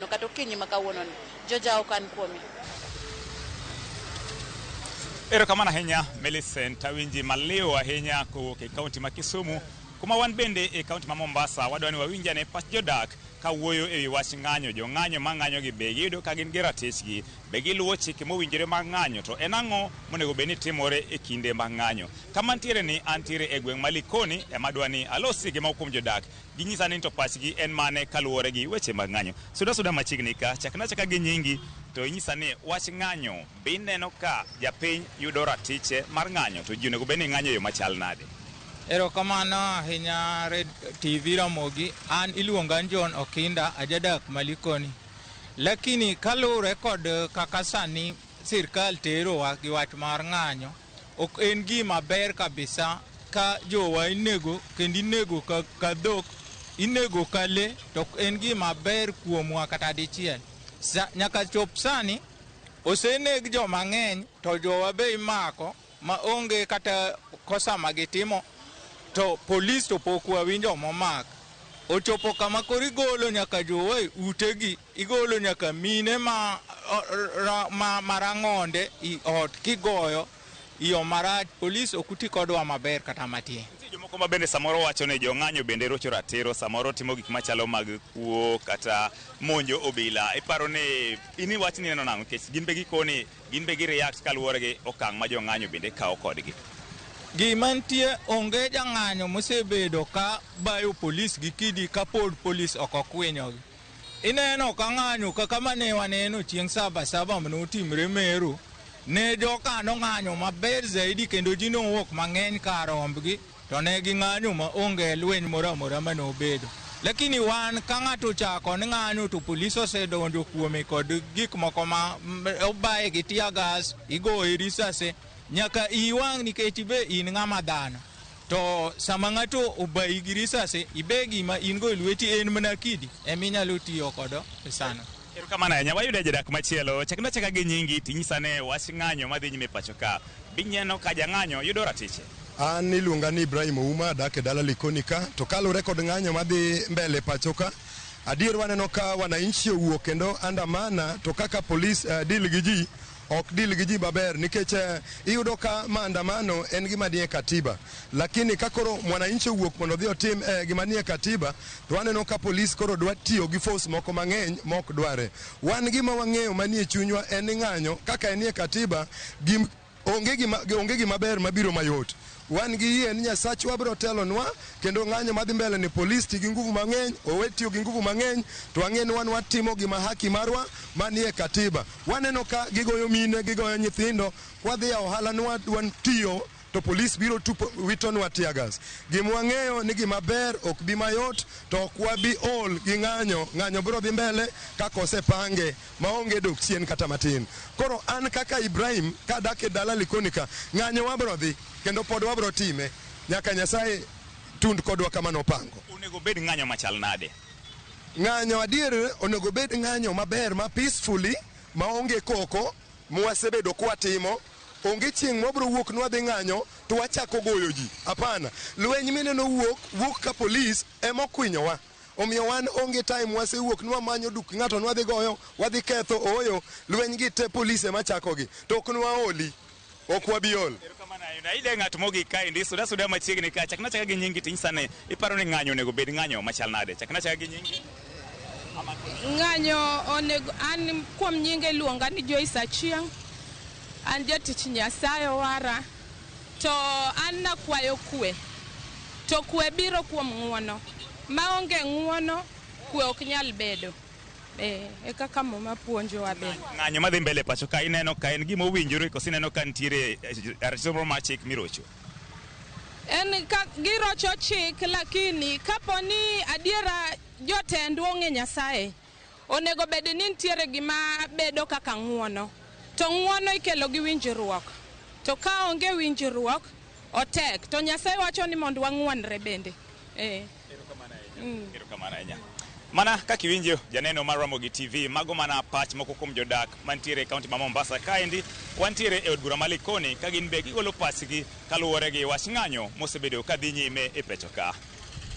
Katokinyi makawuono joja okan kuomi. Erokamano ahinya Millicent awinji maliw ahinya kowuok e kaunti ma Kisumu kuma wan bende e kaunti ma Mombasa wadwani wawinjane pach jodak kawuoyo e wi wach ng'anyo. Jo ng'anyo ma ng'anyo gi be giyudo ka gin gi ratichgi, be giluwo chike mowinjore mag ng'anyo, to en ang'o monego bed ni timore e kinde mag ng'anyo. Kama antiere ni antiere e gweng' ma Likoni ema dwani alosi gi moko kuom jodak ginyisa ni to pachgi en mane kaluwore gi weche mag ng'anyo. Suda machiegni ka chakna gi nyingi to inyisa ni wach ng'anyo be ineno ka japiny yudo ratiche mar ng'anyo, to ji onego bed ni ng'anyo yo machal nade? Erokamano ahinya Red TV Ramogi, an iluonga John Okinda ajadak Malikoni. Lakini kalure kod kaka sani sirkal terowa gi wach mar ng'anyo, ok en gima ber kabisa ka jowa inego kendo inego ka dhok, inego ka le, to ok en gima ber kuomwa kata dichiel. Nyaka chop sani oseneg joma ng'eny to jowa be imako ma onge kata kosa magitimo, to polis to pok wawinjo momak. Ochopo kama koro igolo nyaka jowa e utegi, igolo nyaka mine marang'onde i ot kigoyo iyo marach. Polis ok uti kodwa maber kata matin. Jomoko ma bende samoro wacho ni jo ng'anyo bende rocho ratiro, samoro timo gik machalo mag kuo kata monjo obila. Iparo ni ini wach ni neno nang'o, nikech gin be gikoni gin be gi-react kaluwore gi okang' ma jo ng'anyo bende kawo kodgi. Gima nitie, onge jang'anyo mosebedo ka bayo polis gi kidi ka pod polis ok okwinyogi. Ineno ka ng'anyo kaka mane waneno chieng' Sabasaba manotimre Meru, ne jokano ng'anyo maber zaidi kendo ji nowuok mang'eny ka rombgi, to ne gi ng'anyo ma onge lweny moro amora manobedo. Lakini wan ka ng'ato chako ni ng'anyo to polis osedonjo kuome kod gik moko ma obaye gi tear gas, igoye risase, nyaka iwang' nikech ibe in ng'ama dhano. To sama ng'ato obayi gi risase, ibe gima in go lweti en mana kidi eminyalo tiyo kodo e sano. Erokamano ahinya. Wayudo jadak machielo, chakna gi nyingi tinyisa ne wach ng'anyo madhi nyime pacho ka. Bineno ka jang'anyo yudo ratiche. An iluonga ni Ibrahim Ouma, adak e dala Likoni ka, to kalure kod ng'anyo madhi mbele pacho ka, adier waneno ka wananchi owuok kendo andamana, to kaka polis deal gi ji ok deal gi ji maber, nikech iyudo ka maandamano en gima nie katiba, lakini kakoro mwananchi owuok mondo dhi otim gima nie katiba, to waneno ka polis koro dwa tiyo gi force moko mang'eny mok dware. Wan gima wang'eyo manie chunywa en ni ng'anyo kaka enie katiba onge gima ber mabiro mayot. Wan gi yie ni Nyasachwa biro telonwa, kendo ng'anyo madhi mbele ni polis ti gi nguvu mang'eny, owe tiyo gi nguvu mang'eny, to ang'e ni wan watimo gima haki marwa manie katiba. Waneno ka gigoyo mine, gigoyo nyithindo, wadhi ya ohala ni wan tiyo, to polis biro witonwa tear gas. Gima wang'eyo ni gima ber ok bi mayot, to ok wabi ol gi ng'anyo. Ng'anyo biro dhi mbele kaka osepange maonge dok chien kata matin. Koro an kaka Ibrahim kadak e dala Likoni ka, ng'anyo wabiro dhi kendo pod wabiro time nyaka Nyasaye tund kodwa kama nopango. Onego bed ng'anyo machal nade? Ng'anyo adier onego bed ng'anyo maber, ma peacefully, maonge koko mwasebedo kwatimo. Onge chieng' mobro wuok nwa dhi ng'anyo to wachako goyo ji. Hapana, lweny mineno wuok ka polis ema okwinyowa. Omiyo wan onge time wasewuok nwa manyo duk ng'ato nwa dhi goyo, wadhi ketho, oyo lweny gi te polis ema chakogi, to ok nwa oli, ok wabiol. Erokamano ahinya. Ide ng'at mogik ka indi suda machiegni ka, chakna gi nyingi tinyisa ne iparo ni ng'anyo onego bed ng'anyo machal nade? Chakna gi nyingi. Ng'anyo onego, an kuom nyinge luonga ni Joyce Achieng', an jatich Nyasaye wara, to an nakwayo kwe, to kwe biro kuom ng'uono. Maonge ng'uono, kwe ok nyal bedo. E kaka mama puonjowa be. Ng'anyo madhi mbele pacho ka, ineno ka en gima owinjore koso ineno ka nitiere ratiro mar chik mirocho? En ka girocho chik, lakini kapo ni adiera jotendwa ong'e Nyasaye, onego bed ni nitiere gima bedo kaka ng'uono. To ng'uono ikelo gi winjruok. To ka onge winjruok, otek. To Nyasaye wacho ni mondo wang'uonre bende. Erokamano ahinya. Mana kaka iwinjo janeno mar Ramogi TV, mago mana pach moko kuom jodak mantiere e kaunti ma Mombasa kaendi. Wantiere e od bura ma Likoni ka gin be gigolo pachgi kaluwore gi wach ng'anyo mosebedo ka dhi nyime e pecho ka.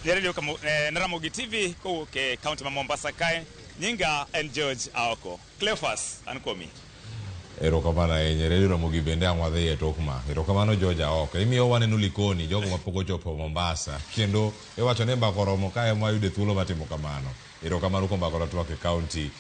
Ne Ramogi TV kowuok e kaunti ma Mombasa kae. Nyinga and George Aoko. Cleophas Ankomi. Erokamano ahinya redio Ramogi bende ang'wadhi e tokma. Erokamano George Aoko. Imiyo waneno Likoni jogo mapok ochopo Mombasa kendo iwacho ni mbako romo kae mwayude thuolo matimo kamano. Erokamano kuom mbako ratwa ke county